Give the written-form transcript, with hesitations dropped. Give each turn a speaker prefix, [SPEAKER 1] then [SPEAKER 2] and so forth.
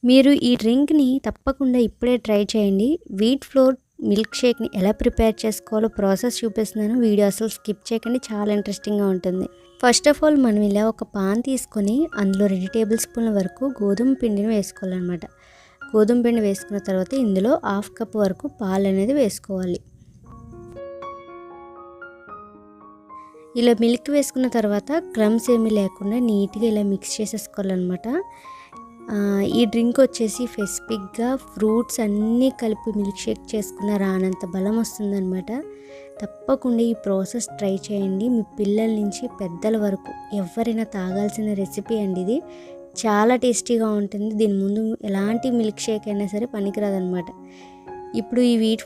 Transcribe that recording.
[SPEAKER 1] మీరు ఈ డ్రింక్ని తప్పకుండా ఇప్పుడే ట్రై చేయండి. వీట్ ఫ్లోర్ మిల్క్ షేక్ని ఎలా ప్రిపేర్ చేసుకోవాలో ప్రాసెస్ చూపిస్తున్నాను. వీడియో అసలు స్కిప్ చేయకండి, చాలా ఇంట్రెస్టింగ్గా ఉంటుంది. ఫస్ట్ ఆఫ్ ఆల్ మనం ఇలా ఒక పాన్ తీసుకొని అందులో 2 టేబుల్ స్పూన్ల వరకు గోధుమ పిండిని వేసుకోవాలన్నమాట. గోధుమ పిండి వేసుకున్న తర్వాత ఇందులో 1/2 కప్ వరకు పాలు అనేది వేసుకోవాలి. ఇలా మిల్క్ వేసుకున్న తర్వాత క్రమ్స్ ఏమీ లేకుండా నీట్గా ఇలా మిక్స్ చేసేసుకోవాలన్నమాట. ఈ డ్రింక్ వచ్చేసి స్పెసిఫిక్గా ఫ్రూట్స్ అన్నీ కలిపి మిల్క్ షేక్ చేసుకున్న రానంత బలం వస్తుందన్నమాట. తప్పకుండా ఈ ప్రాసెస్ ట్రై చేయండి. మీ పిల్లల నుంచి పెద్దల వరకు ఎవరైనా తాగాల్సిన రెసిపీ అండి ఇది. చాలా టేస్టీగా ఉంటుంది. దీని ముందు ఎలాంటి మిల్క్ షేక్ అయినా సరే పనికిరాదనమాట. ఇప్పుడు ఈ వీట్